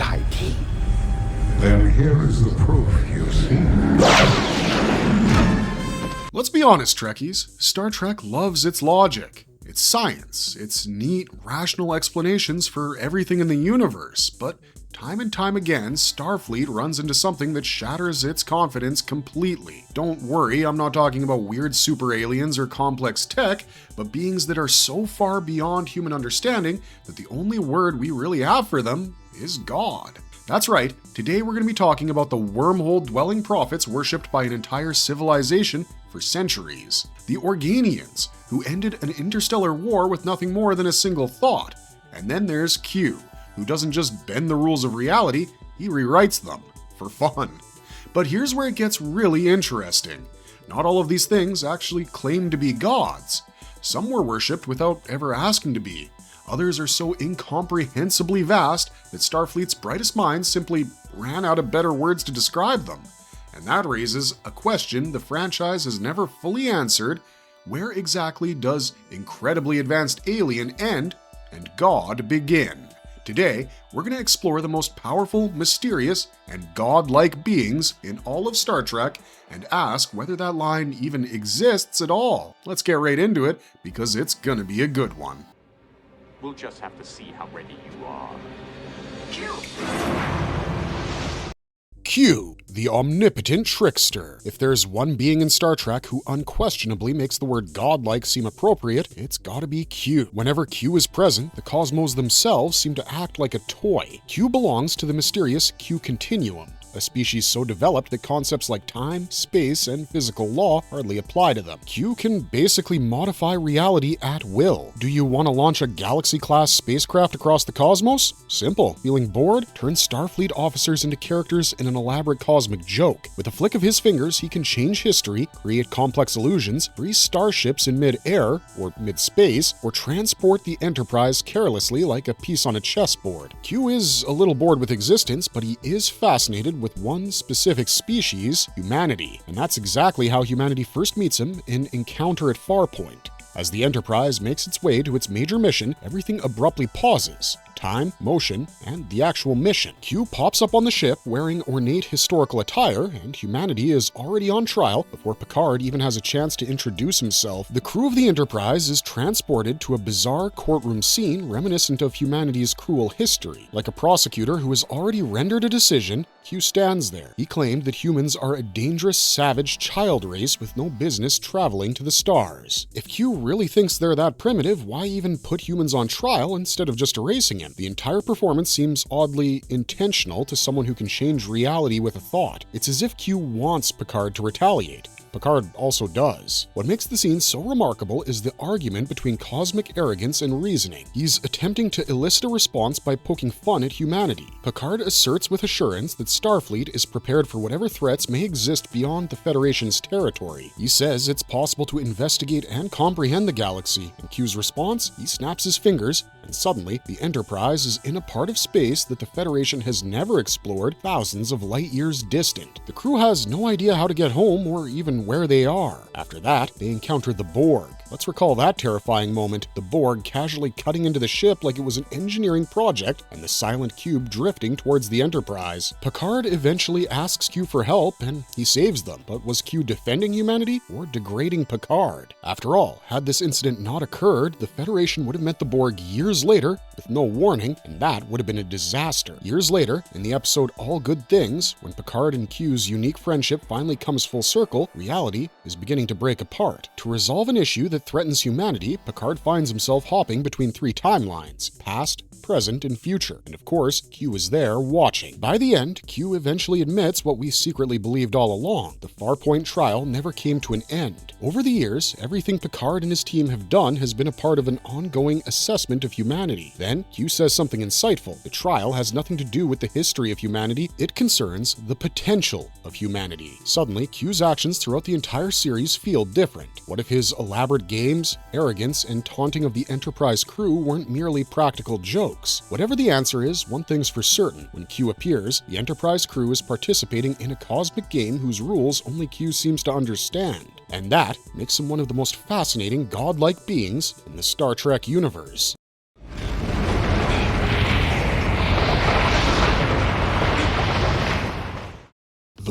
society. Then here is the proof, you see. Let's be honest, Trekkies. Star Trek loves its logic. It's science. It's neat, rational explanations for everything in the universe. But time and time again, Starfleet runs into something that shatters its confidence completely. Don't worry, I'm not talking about weird super aliens or complex tech, but beings that are so far beyond human understanding that the only word we really have for them is God. That's right, today we're going to be talking about the wormhole-dwelling prophets worshipped by an entire civilization for centuries. The Organians, who ended an interstellar war with nothing more than a single thought. And then there's Q, who doesn't just bend the rules of reality, he rewrites them, for fun. But here's where it gets really interesting. Not all of these things actually claim to be gods. Some were worshipped without ever asking to be. Others are so incomprehensibly vast that Starfleet's brightest minds simply ran out of better words to describe them. And that raises a question the franchise has never fully answered. Where exactly does incredibly advanced alien end and God begin? Today, we're going to explore the most powerful, mysterious, and godlike beings in all of Star Trek and ask whether that line even exists at all. Let's get right into it, because it's gonna be a good one. We'll just have to see how ready you are. Q, the omnipotent trickster. If there's one being in Star Trek who unquestionably makes the word godlike seem appropriate, it's gotta be Q. Whenever Q is present, the cosmos themselves seem to act like a toy. Q belongs to the mysterious Q continuum, a species so developed that concepts like time, space, and physical law hardly apply to them. Q can basically modify reality at will. Do you want to launch a Galaxy-class spacecraft across the cosmos? Simple. Feeling bored? Turn Starfleet officers into characters in an elaborate cosmic joke. With a flick of his fingers, he can change history, create complex illusions, freeze starships in mid-air, or mid-space, or transport the Enterprise carelessly like a piece on a chessboard. Q is a little bored with existence, but he is fascinated with one specific species, humanity. And that's exactly how humanity first meets him in Encounter at Farpoint. As the Enterprise makes its way to its major mission, everything abruptly pauses. Time, motion, and the actual mission. Q pops up on the ship wearing ornate historical attire, and humanity is already on trial before Picard even has a chance to introduce himself. The crew of the Enterprise is transported to a bizarre courtroom scene reminiscent of humanity's cruel history. Like a prosecutor who has already rendered a decision, Q stands there. He claimed that humans are a dangerous, savage child race with no business traveling to the stars. If Q really thinks they're that primitive, why even put humans on trial instead of just erasing him? The entire performance seems oddly intentional to someone who can change reality with a thought. It's as if Q wants Picard to retaliate. Picard also does. What makes the scene so remarkable is the argument between cosmic arrogance and reasoning. He's attempting to elicit a response by poking fun at humanity. Picard asserts with assurance that Starfleet is prepared for whatever threats may exist beyond the Federation's territory. He says it's possible to investigate and comprehend the galaxy. In Q's response, he snaps his fingers, and suddenly the Enterprise is in a part of space that the Federation has never explored, thousands of light years distant. The crew has no idea how to get home or even where they are. After that, they encounter the Borg. Let's recall that terrifying moment, the Borg casually cutting into the ship like it was an engineering project and the silent cube drifting towards the Enterprise. Picard eventually asks Q for help and he saves them, but was Q defending humanity or degrading Picard? After all, had this incident not occurred, the Federation would have met the Borg years later with no warning, and that would have been a disaster. Years later, in the episode All Good Things, when Picard and Q's unique friendship finally comes full circle, reality is beginning to break apart. To resolve an issue that threatens humanity, Picard finds himself hopping between three timelines: past, present, and future. And of course, Q is there watching. By the end, Q eventually admits what we secretly believed all along. The Farpoint trial never came to an end. Over the years, everything Picard and his team have done has been a part of an ongoing assessment of humanity. Then, Q says something insightful. The trial has nothing to do with the history of humanity. It concerns the potential of humanity. Suddenly, Q's actions throughout the entire series feel different. What if his elaborate games, arrogance, and taunting of the Enterprise crew weren't merely practical jokes? Whatever the answer is, one thing's for certain. When Q appears, the Enterprise crew is participating in a cosmic game whose rules only Q seems to understand. And that makes him one of the most fascinating godlike beings in the Star Trek universe.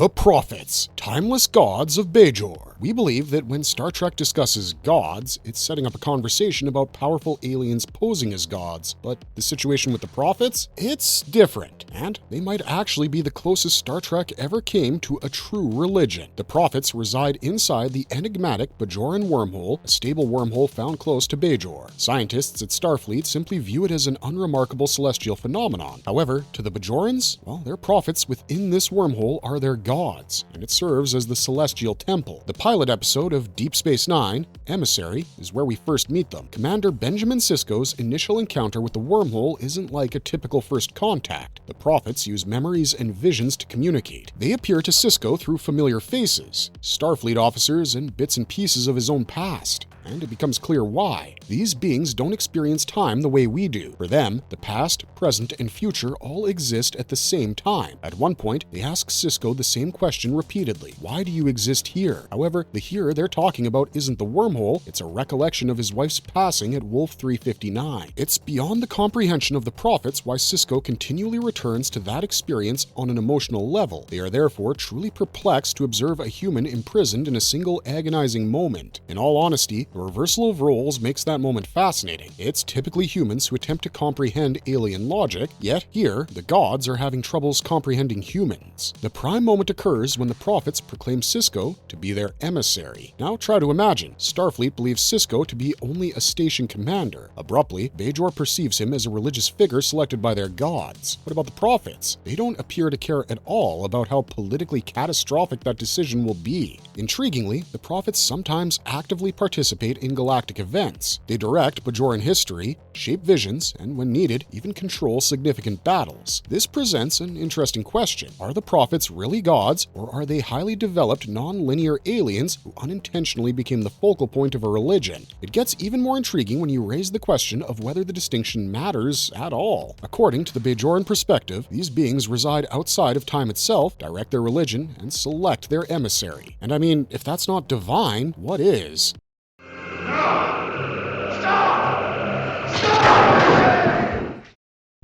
The Prophets, timeless gods of Bajor. We believe that when Star Trek discusses gods, it's setting up a conversation about powerful aliens posing as gods, but the situation with the Prophets? It's different, and they might actually be the closest Star Trek ever came to a true religion. The Prophets reside inside the enigmatic Bajoran wormhole, a stable wormhole found close to Bajor. Scientists at Starfleet simply view it as an unremarkable celestial phenomenon. However, to the Bajorans, well, their prophets within this wormhole are their gods, and it serves as the celestial temple. The pilot episode of Deep Space Nine, Emissary, is where we first meet them. Commander Benjamin Sisko's initial encounter with the wormhole isn't like a typical first contact. The prophets use memories and visions to communicate. They appear to Sisko through familiar faces, Starfleet officers, and bits and pieces of his own past. And it becomes clear why. These beings don't experience time the way we do. For them, the past, present, and future all exist at the same time. At one point, they ask Sisko the same question repeatedly. Why do you exist here? However, the here they're talking about isn't the wormhole, it's a recollection of his wife's passing at Wolf 359. It's beyond the comprehension of the prophets why Sisko continually returns to that experience on an emotional level. They are therefore truly perplexed to observe a human imprisoned in a single agonizing moment. In all honesty, the reversal of roles makes that moment fascinating. It's typically humans who attempt to comprehend alien logic, yet here, the gods are having troubles comprehending humans. The prime moment occurs when the prophets proclaim Sisko to be their emissary. Now try to imagine, Starfleet believes Sisko to be only a station commander. Abruptly, Bajor perceives him as a religious figure selected by their gods. What about the prophets? They don't appear to care at all about how politically catastrophic that decision will be. Intriguingly, the prophets sometimes actively participate in galactic events. They direct Bajoran history, shape visions, and when needed, even control significant battles. This presents an interesting question. Are the prophets really gods, or are they highly developed non-linear aliens who unintentionally became the focal point of a religion? It gets even more intriguing when you raise the question of whether the distinction matters at all. According to the Bajoran perspective, these beings reside outside of time itself, direct their religion, and select their emissary. And I mean, if that's not divine, what is?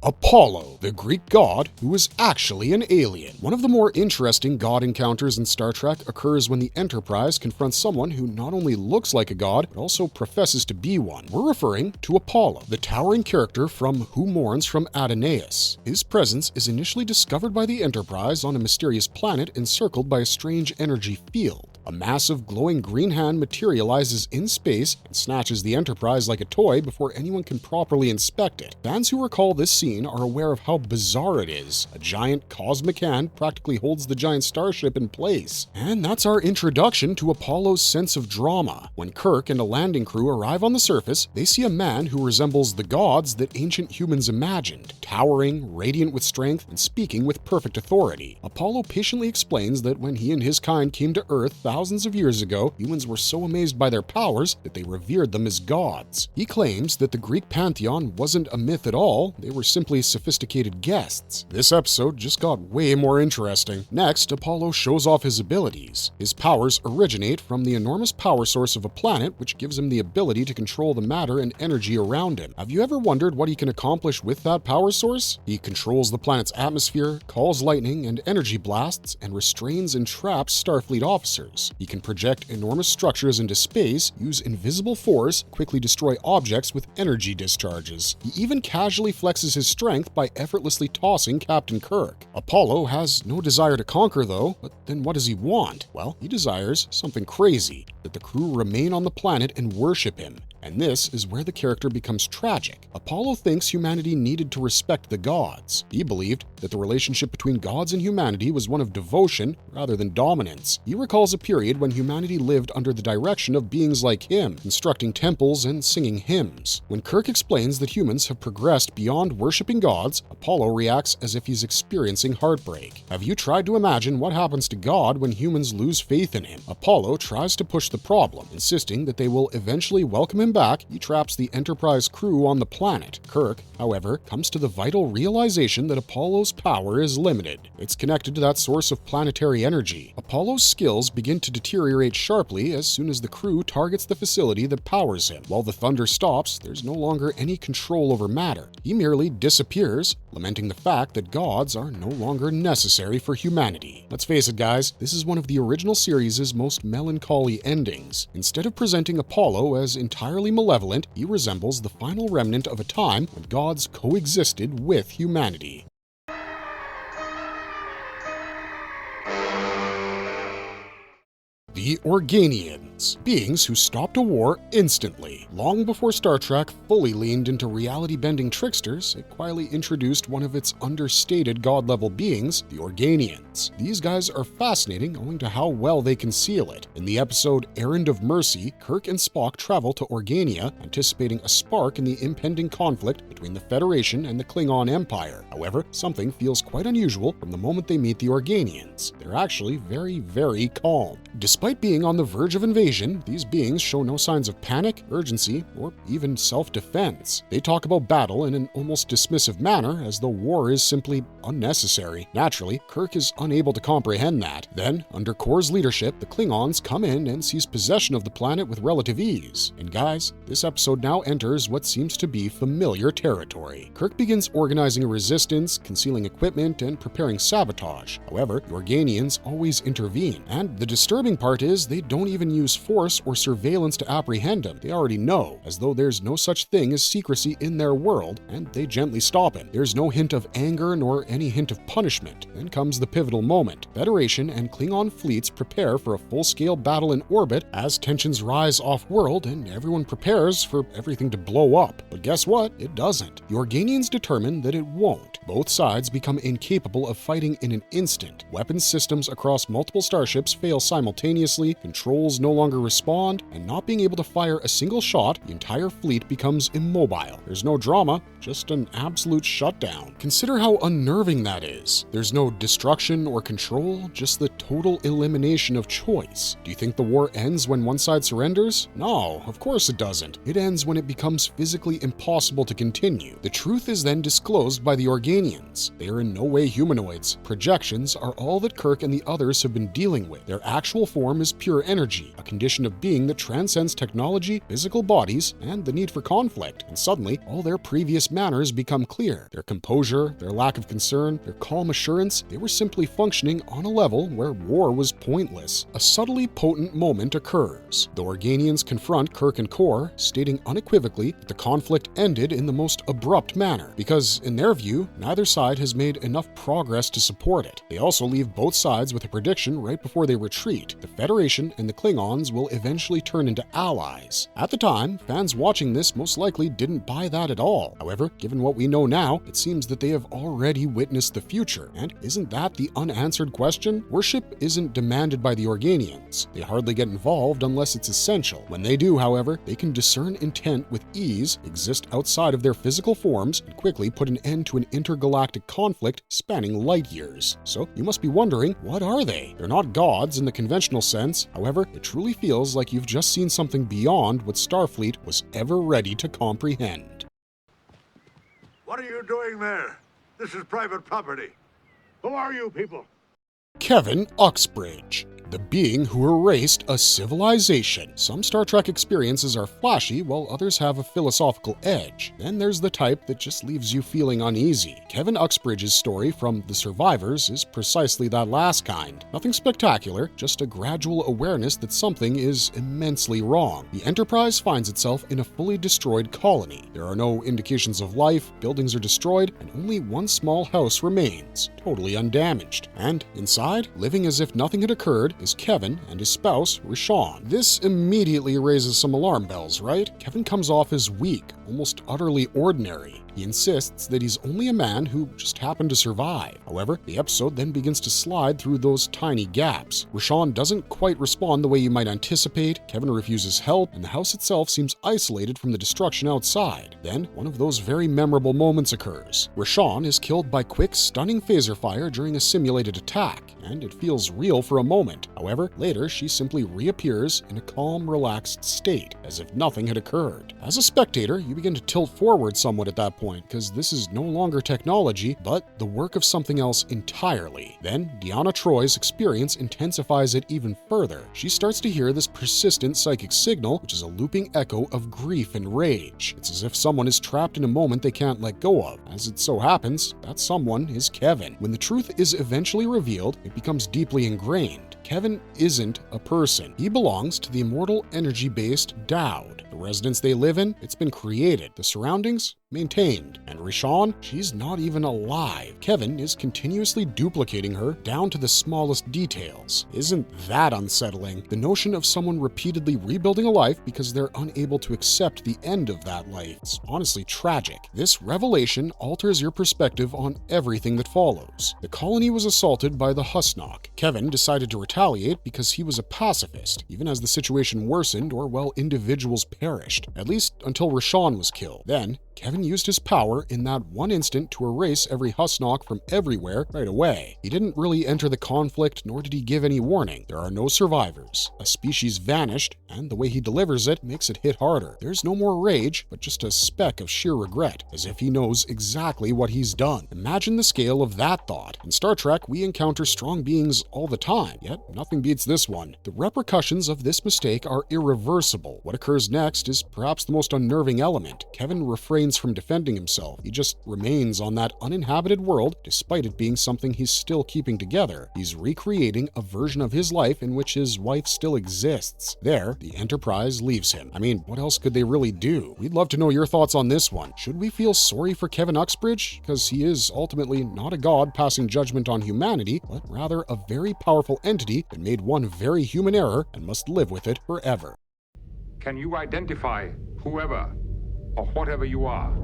Apollo, the Greek god who is actually an alien. One of the more interesting god encounters in Star Trek occurs when the Enterprise confronts someone who not only looks like a god, but also professes to be one. We're referring to Apollo, the towering character from Who Mourns from Adonais. His presence is initially discovered by the Enterprise on a mysterious planet encircled by a strange energy field. A massive glowing green hand materializes in space and snatches the Enterprise like a toy before anyone can properly inspect it. Fans who recall this scene are aware of how bizarre it is. A giant cosmic hand practically holds the giant starship in place. And that's our introduction to Apollo's sense of drama. When Kirk and a landing crew arrive on the surface, they see a man who resembles the gods that ancient humans imagined, towering, radiant with strength, and speaking with perfect authority. Apollo patiently explains that when he and his kind came to Earth thousands of years ago, humans were so amazed by their powers that they revered them as gods. He claims that the Greek pantheon wasn't a myth at all, they were simply sophisticated guests. This episode just got way more interesting. Next, Apollo shows off his abilities. His powers originate from the enormous power source of a planet, which gives him the ability to control the matter and energy around him. Have you ever wondered what he can accomplish with that power source? He controls the planet's atmosphere, calls lightning and energy blasts, and restrains and traps Starfleet officers. He can project enormous structures into space, use invisible force, quickly destroy objects with energy discharges. He even casually flexes his strength by effortlessly tossing Captain Kirk. Apollo has no desire to conquer though, but then what does he want? Well, he desires something crazy, that the crew remain on the planet and worship him. And this is where the character becomes tragic. Apollo thinks humanity needed to respect the gods. He believed that the relationship between gods and humanity was one of devotion rather than dominance. He recalls a period when humanity lived under the direction of beings like him, constructing temples and singing hymns. When Kirk explains that humans have progressed beyond worshipping gods, Apollo reacts as if he's experiencing heartbreak. Have you tried to imagine what happens to God when humans lose faith in him? Apollo tries to push the problem, insisting that they will eventually welcome him back, he traps the Enterprise crew on the planet. Kirk, however, comes to the vital realization that Apollo's power is limited. It's connected to that source of planetary energy. Apollo's skills begin to deteriorate sharply as soon as the crew targets the facility that powers him. While the thunder stops, there's no longer any control over matter. He merely disappears, lamenting the fact that gods are no longer necessary for humanity. Let's face it, guys, this is one of the original series' most melancholy endings. Instead of presenting Apollo as entirely malevolent, he resembles the final remnant of a time when gods coexisted with humanity. The Organians, beings who stopped a war instantly. Long before Star Trek fully leaned into reality-bending tricksters, it quietly introduced one of its understated god-level beings, the Organians. These guys are fascinating owing to how well they conceal it. In the episode Errand of Mercy, Kirk and Spock travel to Organia, anticipating a spark in the impending conflict between the Federation and the Klingon Empire. However, something feels quite unusual from the moment they meet the Organians. They're actually very, very calm. Despite being on the verge of invasion, these beings show no signs of panic, urgency, or even self-defense. They talk about battle in an almost dismissive manner, as though war is simply unnecessary. Naturally, Kirk is unable to comprehend that. Then, under Kor's leadership, the Klingons come in and seize possession of the planet with relative ease. And guys, this episode now enters what seems to be familiar territory. Kirk begins organizing a resistance, concealing equipment, and preparing sabotage. However, the Organians always intervene, and the disturbing part is they don't even use force or surveillance to apprehend him. They already know, as though there's no such thing as secrecy in their world, and they gently stop him. There's no hint of anger nor any hint of punishment. Then comes the pivotal moment. Federation and Klingon fleets prepare for a full-scale battle in orbit as tensions rise off-world and everyone prepares for everything to blow up. But guess what? It doesn't. The Organians determine that it won't. Both sides become incapable of fighting in an instant. Weapons systems across multiple starships fail simultaneously, controls no longer respond, and not being able to fire a single shot, the entire fleet becomes immobile. There's no drama, just an absolute shutdown. Consider how unnerving that is. There's no destruction or control, just the total elimination of choice. Do you think the war ends when one side surrenders? No, of course it doesn't. It ends when it becomes physically impossible to continue. The truth is then disclosed by the Organians. They are in no way humanoids. Projections are all that Kirk and the others have been dealing with. Their actual form is pure energy, a condition of being that transcends technology, physical bodies, and the need for conflict. And suddenly, all their previous manners become clear. Their composure, their lack of concern, their calm assurance, they were simply functioning on a level where war was pointless. A subtly potent moment occurs. The Organians confront Kirk and Kor, stating unequivocally that the conflict ended in the most abrupt manner, because in their view, neither side has made enough progress to support it. They also leave both sides with a prediction right before they retreat. The Federation and the Klingons will eventually turn into allies. At the time, fans watching this most likely didn't buy that at all. However, given what we know now, it seems that they have already witnessed the future. And isn't that the unanswered question? Worship isn't demanded by the Organians. They hardly get involved unless it's essential. When they do, however, they can discern intent with ease, exist outside of their physical forms, and quickly put an end to an intergalactic conflict spanning light years. So you must be wondering, what are they? They're not gods in the conventional sense. However, it truly feels like you've just seen something beyond what Starfleet was ever ready to comprehend. What are you doing there? This is private property. Who are you people? Kevin Uxbridge, the being who erased a civilization. Some Star Trek experiences are flashy, while others have a philosophical edge. Then there's the type that just leaves you feeling uneasy. Kevin Uxbridge's story from The Survivors is precisely that last kind. Nothing spectacular, just a gradual awareness that something is immensely wrong. The Enterprise finds itself in a fully destroyed colony. There are no indications of life, buildings are destroyed, and only one small house remains, totally undamaged. And inside, living as if nothing had occurred, is Kevin and his spouse, Rashawn. This immediately raises some alarm bells, right? Kevin comes off as weak, almost utterly ordinary. He insists that he's only a man who just happened to survive. However, the episode then begins to slide through those tiny gaps. Rashawn doesn't quite respond the way you might anticipate, Kevin refuses help, and the house itself seems isolated from the destruction outside. Then, one of those very memorable moments occurs. Rashawn is killed by quick, stunning phaser fire during a simulated attack, and it feels real for a moment. However, later she simply reappears in a calm, relaxed state, as if nothing had occurred. As a spectator, you begin to tilt forward somewhat at that point, because this is no longer technology, but the work of something else entirely. Then, Deanna Troy's experience intensifies it even further. She starts to hear this persistent psychic signal, which is a looping echo of grief and rage. It's as if someone is trapped in a moment they can't let go of. As it so happens, that someone is Kevin. When the truth is eventually revealed, it becomes deeply ingrained. Kevin isn't a person. He belongs to the immortal energy-based Dowd. The residence they live in, it's been created. The surroundings, maintained. And Rashawn, she's not even alive. Kevin is continuously duplicating her down to the smallest details. Isn't that unsettling? The notion of someone repeatedly rebuilding a life because they're unable to accept the end of that life. It's honestly tragic. This revelation alters your perspective on everything that follows. The colony was assaulted by the Husnock. Kevin decided to retaliate because he was a pacifist, even as the situation worsened or, well, individuals perished. At least until Rashawn was killed. Then, Kevin used his power in that one instant to erase every Husnock from everywhere right away. He didn't really enter the conflict, nor did he give any warning. There are no survivors. A species vanished, and the way he delivers it makes it hit harder. There's no more rage, but just a speck of sheer regret, as if he knows exactly what he's done. Imagine the scale of that thought. In Star Trek, we encounter strong beings all the time, yet nothing beats this one. The repercussions of this mistake are irreversible. What occurs next is perhaps the most unnerving element. Kevin refrains from defending himself. He just remains on that uninhabited world, despite it being something he's still keeping together. He's recreating a version of his life in which his wife still exists. There, the Enterprise leaves him. I mean, what else could they really do? We'd love to know your thoughts on this one. Should we feel sorry for Kevin Uxbridge? Because he is ultimately not a god passing judgment on humanity, but rather a very powerful entity that made one very human error and must live with it forever. Can you identify whoever or whatever you are?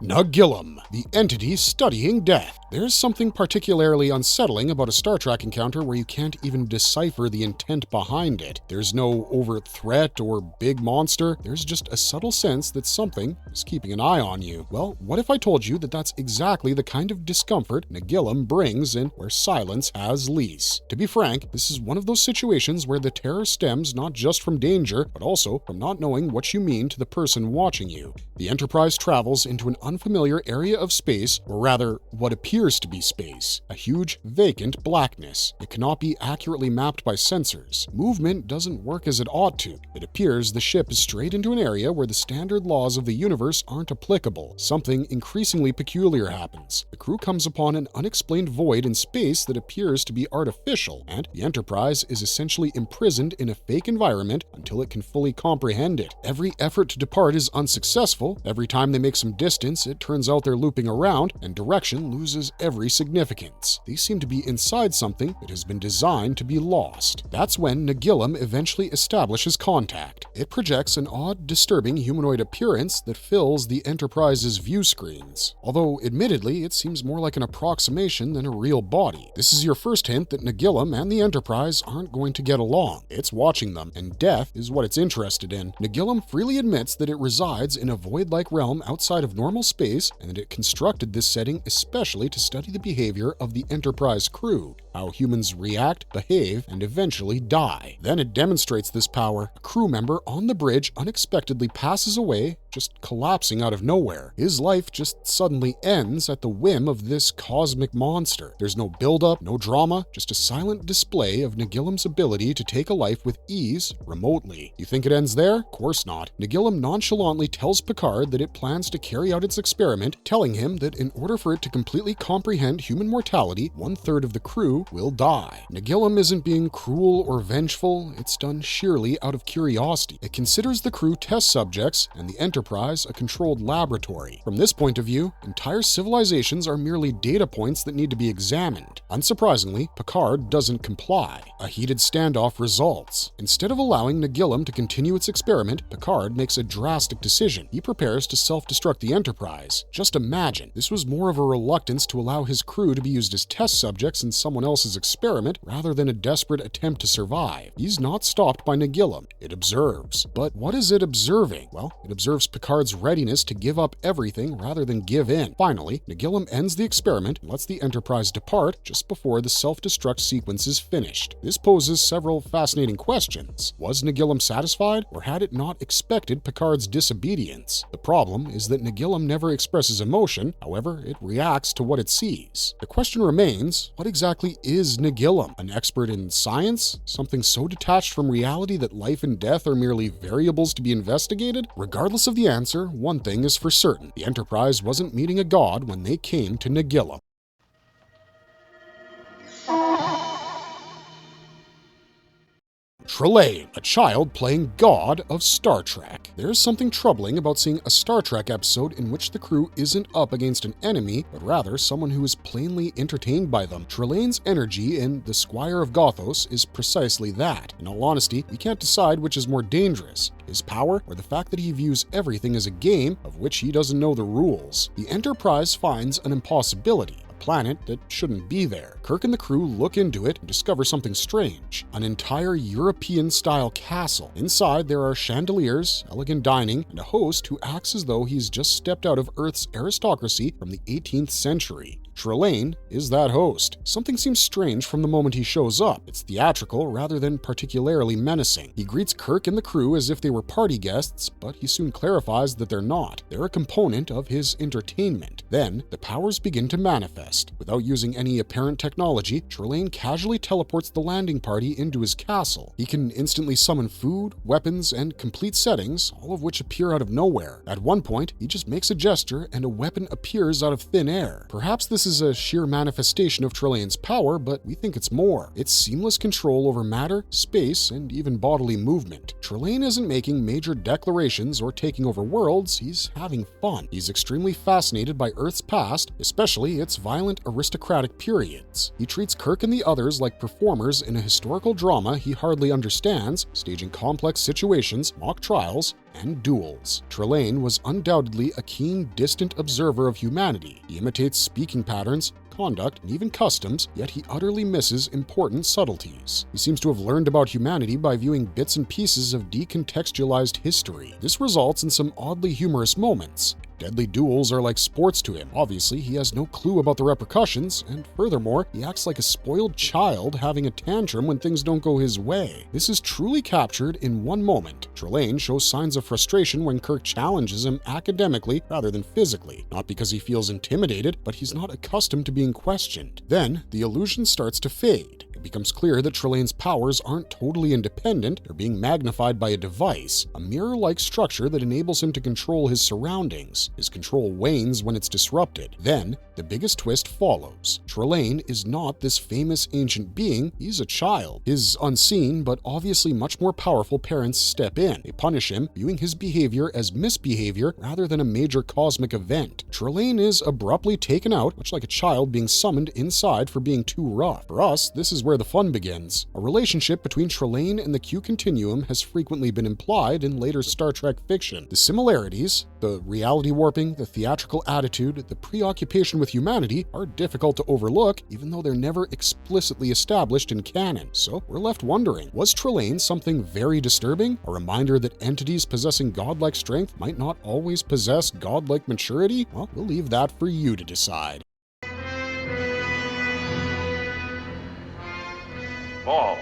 Nagilum, the entity studying death. There's something particularly unsettling about a Star Trek encounter where you can't even decipher the intent behind it. There's no overt threat or big monster. There's just a subtle sense that something is keeping an eye on you. Well, what if I told you that that's exactly the kind of discomfort Nagilum brings in where silence has lease? To be frank, this is one of those situations where the terror stems not just from danger, but also from not knowing what you mean to the person watching you. The Enterprise travels into an unfamiliar area of space, or rather, what appears to be space, a huge, vacant blackness. It cannot be accurately mapped by sensors. Movement doesn't work as it ought to. It appears the ship is strayed into an area where the standard laws of the universe aren't applicable. Something increasingly peculiar happens. The crew comes upon an unexplained void in space that appears to be artificial, and the Enterprise is essentially imprisoned in a fake environment until it can fully comprehend it. Every effort to depart is unsuccessful. Every time they make some distance, it turns out they're looping around, and direction loses every significance. They seem to be inside something that has been designed to be lost. That's when Nagilum eventually establishes contact. It projects an odd, disturbing humanoid appearance that fills the Enterprise's view screens. Although, admittedly, it seems more like an approximation than a real body. This is your first hint that Nagilum and the Enterprise aren't going to get along. It's watching them, and death is what it's interested in. Nagilum freely admits that it resides in a void-like realm outside of normal space, and that it constructed this setting especially to study the behavior of the Enterprise crew, how humans react, behave, and eventually die. Then it demonstrates this power. A crew member on the bridge unexpectedly passes away, just collapsing out of nowhere. His life just suddenly ends at the whim of this cosmic monster. There's no build-up, no drama, just a silent display of Nagilum's ability to take a life with ease remotely. You think it ends there? Of course not. Nagilum nonchalantly tells Picard that it plans to carry out its experiment, telling him that in order for it to completely comprehend human mortality, 1/3 of the crew will die. Nagilum isn't being cruel or vengeful, it's done sheerly out of curiosity. It considers the crew test subjects and the Enterprise a controlled laboratory. From this point of view, entire civilizations are merely data points that need to be examined. Unsurprisingly, Picard doesn't comply. A heated standoff results. Instead of allowing Nagilum to continue its experiment, Picard makes a drastic decision. He prepares to self-destruct the Enterprise. Just imagine, this was more of a reluctance to allow his crew to be used as test subjects in someone else's experiment rather than a desperate attempt to survive. He's not stopped by Nagilum. It observes. But what is it observing? Well, it observes Picard's readiness to give up everything rather than give in. Finally, Nagilum ends the experiment and lets the Enterprise depart just before the self-destruct sequence is finished. This poses several fascinating questions. Was Nagilum satisfied, or had it not expected Picard's disobedience? The problem is that Nagilum never expresses emotion, however, it reacts to what it sees. The question remains, what exactly is Nagilum? An expert in science? Something so detached from reality that life and death are merely variables to be investigated? Regardless of the answer, one thing is for certain. The Enterprise wasn't meeting a god when they came to Nagilum. Trelane, a child playing God of Star Trek. There's something troubling about seeing a Star Trek episode in which the crew isn't up against an enemy, but rather someone who is plainly entertained by them. Trelane's energy in The Squire of Gothos is precisely that. In all honesty, we can't decide which is more dangerous, his power or the fact that he views everything as a game of which he doesn't know the rules. The Enterprise finds an impossibility. Planet that shouldn't be there. Kirk and the crew look into it and discover something strange. An entire European-style castle. Inside there are chandeliers, elegant dining, and a host who acts as though he's just stepped out of Earth's aristocracy from the 18th century. Trelane is that host. Something seems strange from the moment he shows up. It's theatrical rather than particularly menacing. He greets Kirk and the crew as if they were party guests, but he soon clarifies that they're not. They're a component of his entertainment. Then, the powers begin to manifest. Without using any apparent technology, Trelane casually teleports the landing party into his castle. He can instantly summon food, weapons, and complete settings, all of which appear out of nowhere. At one point, he just makes a gesture and a weapon appears out of thin air. Perhaps this is a sheer manifestation of Trelane's power, but we think it's more. It's seamless control over matter, space, and even bodily movement. Trelane isn't making major declarations or taking over worlds, he's having fun. He's extremely fascinated by Earth's past, especially its violent aristocratic periods. He treats Kirk and the others like performers in a historical drama he hardly understands, staging complex situations, mock trials, and duels. Trelane was undoubtedly a keen, distant observer of humanity. He imitates speaking patterns, conduct, and even customs, yet he utterly misses important subtleties. He seems to have learned about humanity by viewing bits and pieces of decontextualized history. This results in some oddly humorous moments. Deadly duels are like sports to him. Obviously, he has no clue about the repercussions, and furthermore, he acts like a spoiled child having a tantrum when things don't go his way. This is truly captured in one moment. Trelane shows signs of frustration when Kirk challenges him academically rather than physically, not because he feels intimidated, but he's not accustomed to being questioned. Then, the illusion starts to fade. It becomes clear that Trelane's powers aren't totally independent, they're being magnified by a device, a mirror-like structure that enables him to control his surroundings. His control wanes when it's disrupted. Then, the biggest twist follows. Trelane is not this famous ancient being, he's a child. His unseen, but obviously much more powerful parents step in. They punish him, viewing his behavior as misbehavior rather than a major cosmic event. Trelane is abruptly taken out, much like a child being summoned inside for being too rough. For us, this is where the fun begins. A relationship between Trelane and the Q continuum has frequently been implied in later Star Trek fiction. The similarities, the reality warping, the theatrical attitude, the preoccupation with humanity are difficult to overlook, even though they're never explicitly established in canon. So we're left wondering, was Trelane something very disturbing? A reminder that entities possessing godlike strength might not always possess godlike maturity? Well, we'll leave that for you to decide. Vaal.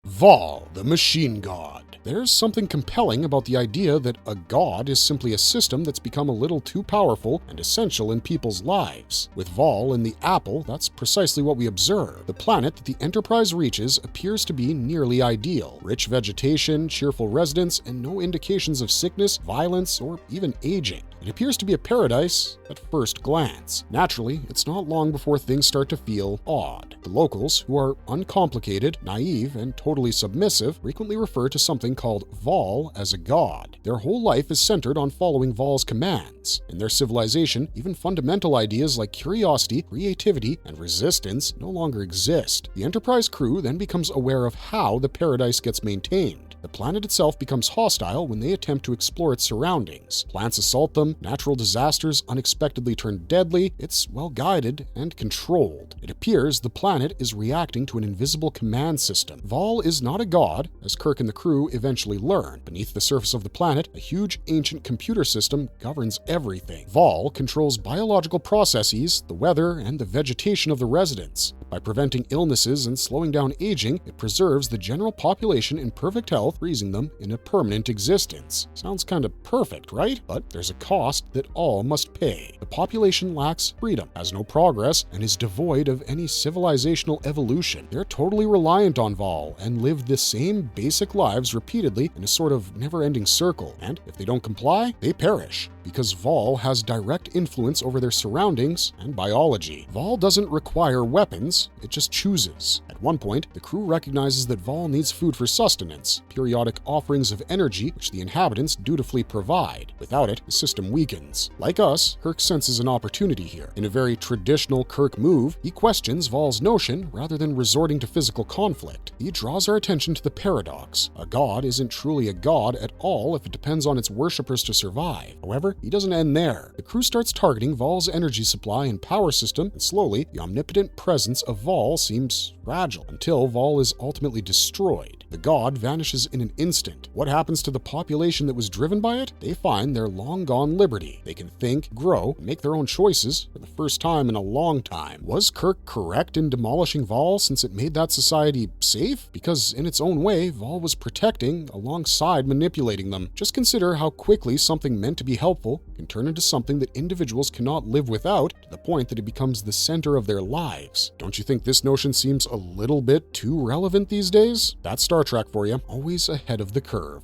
Vaal, the machine god. There's something compelling about the idea that a god is simply a system that's become a little too powerful and essential in people's lives. With Vaal in the apple, that's precisely what we observe. The planet that the Enterprise reaches appears to be nearly ideal. Rich vegetation, cheerful residents, and no indications of sickness, violence, or even aging. It appears to be a paradise at first glance. Naturally, it's not long before things start to feel odd. The locals, who are uncomplicated, naive, and totally submissive, frequently refer to something called Vaal as a god. Their whole life is centered on following Vaal's commands. In their civilization, even fundamental ideas like curiosity, creativity, and resistance no longer exist. The Enterprise crew then becomes aware of how the paradise gets maintained. The planet itself becomes hostile when they attempt to explore its surroundings. Plants assault them, natural disasters unexpectedly turn deadly. It's well guided and controlled. It appears the planet is reacting to an invisible command system. Vaal is not a god, as Kirk and the crew eventually learn. Beneath the surface of the planet, a huge ancient computer system governs everything. Vaal controls biological processes, the weather, and the vegetation of the residents. By preventing illnesses and slowing down aging, it preserves the general population in perfect health, freezing them in a permanent existence. Sounds kinda perfect, right? But there's a cost that all must pay. The population lacks freedom, has no progress, and is devoid of any civilizational evolution. They're totally reliant on Vaal and live the same basic lives repeatedly in a sort of never-ending circle. And if they don't comply, they perish, because Vaal has direct influence over their surroundings and biology. Vaal doesn't require weapons, it just chooses. At one point, the crew recognizes that Vaal needs food for sustenance, periodic offerings of energy which the inhabitants dutifully provide. Without it, the system weakens. Like us, Kirk senses an opportunity here. In a very traditional Kirk move, he questions Vaal's notion rather than resorting to physical conflict. He draws our attention to the paradox. A god isn't truly a god at all if it depends on its worshippers to survive. However, he doesn't end there. The crew starts targeting Vaal's energy supply and power system, and slowly, the omnipotent presence of Vaal seems fragile until Vaal is ultimately destroyed. The god vanishes in an instant. What happens to the population that was driven by it? They find their long-gone liberty. They can think, grow, and make their own choices for the first time in a long time. Was Kirk correct in demolishing Vaal since it made that society safe? Because in its own way, Vaal was protecting alongside manipulating them. Just consider how quickly something meant to be helpful can turn into something that individuals cannot live without, to the point that it becomes the center of their lives. Don't you think this notion seems a little bit too relevant these days? That's Star Trek for you, always ahead of the curve.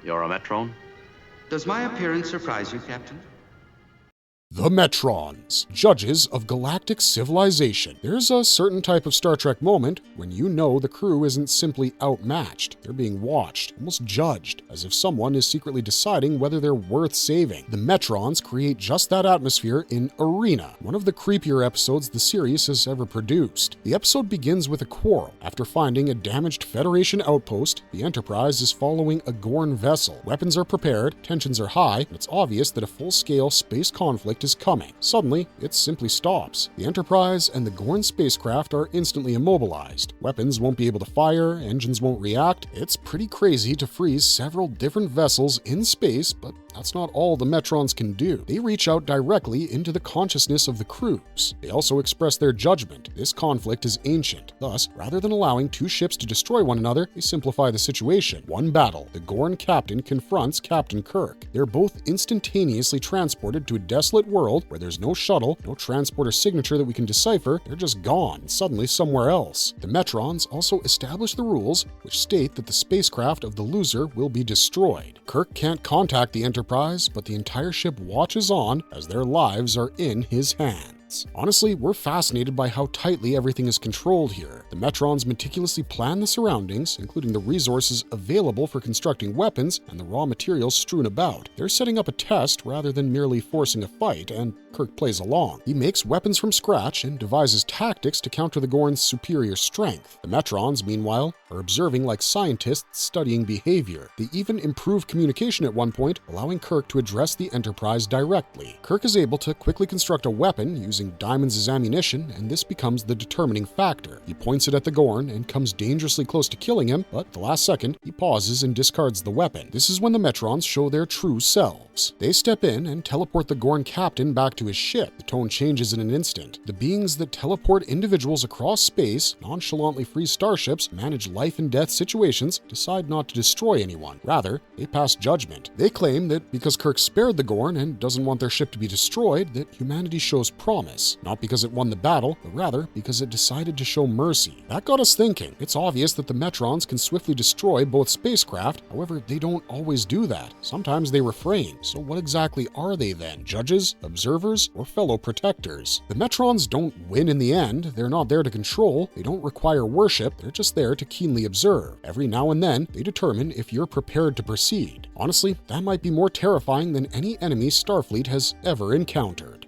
You're a Metron? Does my appearance surprise you, Captain? The Metrons, judges of galactic civilization. There's a certain type of Star Trek moment when you know the crew isn't simply outmatched. They're being watched, almost judged, as if someone is secretly deciding whether they're worth saving. The Metrons create just that atmosphere in Arena, one of the creepier episodes the series has ever produced. The episode begins with a quarrel. After finding a damaged Federation outpost, the Enterprise is following a Gorn vessel. Weapons are prepared, tensions are high, and it's obvious that a full-scale space conflict is coming. Suddenly, it simply stops. The Enterprise and the Gorn spacecraft are instantly immobilized. Weapons won't be able to fire, engines won't react. It's pretty crazy to freeze several different vessels in space, but that's not all the Metrons can do. They reach out directly into the consciousness of the crews. They also express their judgment. This conflict is ancient. Thus, rather than allowing two ships to destroy one another, they simplify the situation. One battle. The Gorn captain confronts Captain Kirk. They're both instantaneously transported to a desolate world where there's no shuttle, no transporter signature that we can decipher. They're just gone, and suddenly somewhere else. The Metrons also establish the rules, which state that the spacecraft of the loser will be destroyed. Kirk can't contact the Enterprise, but the entire ship watches on as their lives are in his hands. Honestly, we're fascinated by how tightly everything is controlled here. The Metrons meticulously plan the surroundings, including the resources available for constructing weapons and the raw materials strewn about. They're setting up a test rather than merely forcing a fight, and Kirk plays along. He makes weapons from scratch and devises tactics to counter the Gorn's superior strength. The Metrons, meanwhile, are observing like scientists studying behavior. They even improve communication at one point, allowing Kirk to address the Enterprise directly. Kirk is able to quickly construct a weapon using diamonds as ammunition, and this becomes the determining factor. He points it at the Gorn and comes dangerously close to killing him, but at the last second, he pauses and discards the weapon. This is when the Metrons show their true selves. They step in and teleport the Gorn captain back to to his ship. The tone changes in an instant. The beings that teleport individuals across space, nonchalantly free starships, manage life and death situations, decide not to destroy anyone. Rather, they pass judgment. They claim that because Kirk spared the Gorn and doesn't want their ship to be destroyed, that humanity shows promise. Not because it won the battle, but rather because it decided to show mercy. That got us thinking. It's obvious that the Metrons can swiftly destroy both spacecraft, however, they don't always do that. Sometimes they refrain. So what exactly are they then? Judges, observers, or fellow protectors? The Metrons don't win in the end. They're not there to control. They don't require worship. They're just there to keenly observe. Every now and then, they determine if you're prepared to proceed. Honestly, that might be more terrifying than any enemy Starfleet has ever encountered.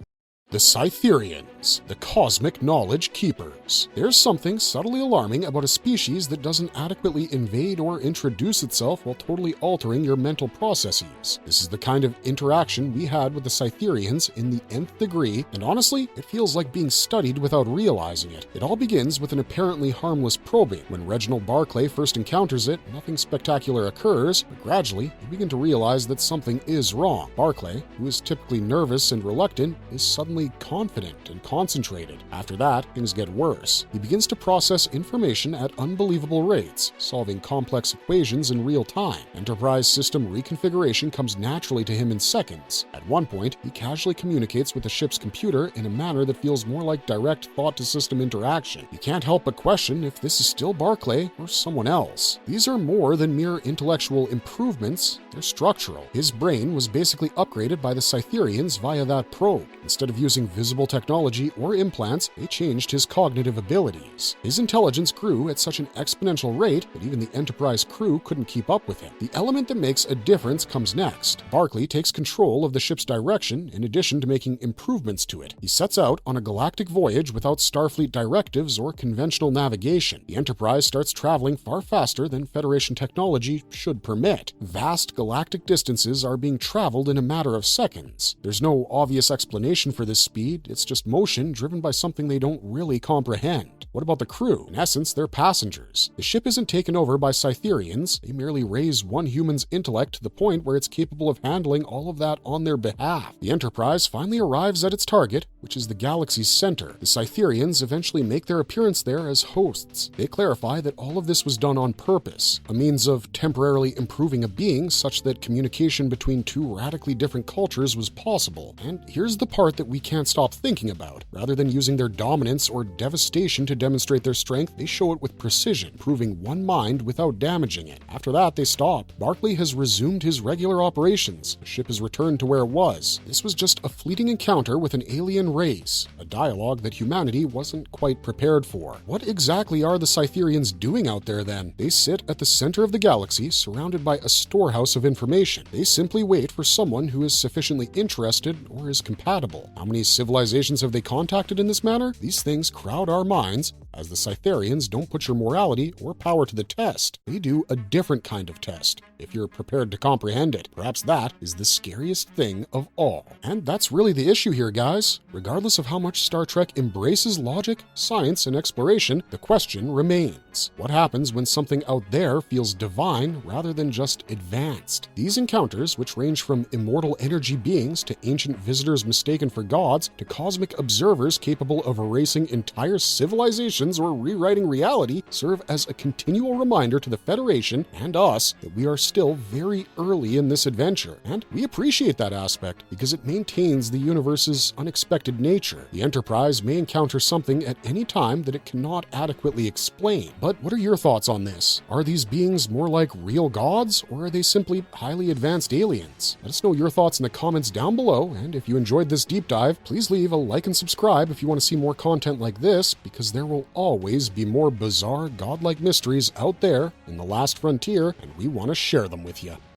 The Cytherians, the cosmic knowledge keepers. There's something subtly alarming about a species that doesn't adequately invade or introduce itself while totally altering your mental processes. This is the kind of interaction we had with the Cytherians in the nth degree, and honestly, it feels like being studied without realizing it. It all begins with an apparently harmless probing. When Reginald Barclay first encounters it, nothing spectacular occurs, but gradually, you begin to realize that something is wrong. Barclay, who is typically nervous and reluctant, is suddenly confident and concentrated. After that, things get worse. He begins to process information at unbelievable rates, solving complex equations in real time. Enterprise system reconfiguration comes naturally to him in seconds. At one point, he casually communicates with the ship's computer in a manner that feels more like direct thought-to-system interaction. You can't help but question if this is still Barclay or someone else. These are more than mere intellectual improvements, they're structural. His brain was basically upgraded by the Cytherians via that probe. Instead of using visible technology or implants, they changed his cognitive abilities. His intelligence grew at such an exponential rate that even the Enterprise crew couldn't keep up with him. The element that makes a difference comes next. Barclay takes control of the ship's direction in addition to making improvements to it. He sets out on a galactic voyage without Starfleet directives or conventional navigation. The Enterprise starts traveling far faster than Federation technology should permit. Vast galactic distances are being traveled in a matter of seconds. There's no obvious explanation for this speed, it's just motion driven by something they don't really comprehend. What about the crew? In essence, they're passengers. The ship isn't taken over by Cytherians, they merely raise one human's intellect to the point where it's capable of handling all of that on their behalf. The Enterprise finally arrives at its target, which is the galaxy's center. The Cytherians eventually make their appearance there as hosts. They clarify that all of this was done on purpose, a means of temporarily improving a being such that communication between two radically different cultures was possible. And here's the part that we can't stop thinking about. Rather than using their dominance or devastation to demonstrate their strength, they show it with precision, proving one mind without damaging it. After that, they stop. Barclay has resumed his regular operations. The ship has returned to where it was. This was just a fleeting encounter with an alien race, a dialogue that humanity wasn't quite prepared for. What exactly are the Cytherians doing out there then? They sit at the center of the galaxy, surrounded by a storehouse of information. They simply wait for someone who is sufficiently interested or is compatible. How many civilizations have they contacted in this manner? These things crowd our minds, as the Cytherians don't put your morality or power to the test. They do a different kind of test, if you're prepared to comprehend it. Perhaps that is the scariest thing of all. And that's really the issue here, guys. Regardless of how much Star Trek embraces logic, science, and exploration, the question remains. What happens when something out there feels divine rather than just advanced? These encounters, which range from immortal energy beings to ancient visitors mistaken for gods, to cosmic observers capable of erasing entire civilizations or rewriting reality, serve as a continual reminder to the Federation and us that we are still very early in this adventure. And we appreciate that aspect because it maintains the universe's unexpected nature. The Enterprise may encounter something at any time that it cannot adequately explain. But what are your thoughts on this? Are these beings more like real gods, or are they simply highly advanced aliens? Let us know your thoughts in the comments down below, and if you enjoyed this deep dive, please leave a like and subscribe if you want to see more content like this, because there will always be more bizarre, godlike mysteries out there in the last frontier, and we want to share them with you.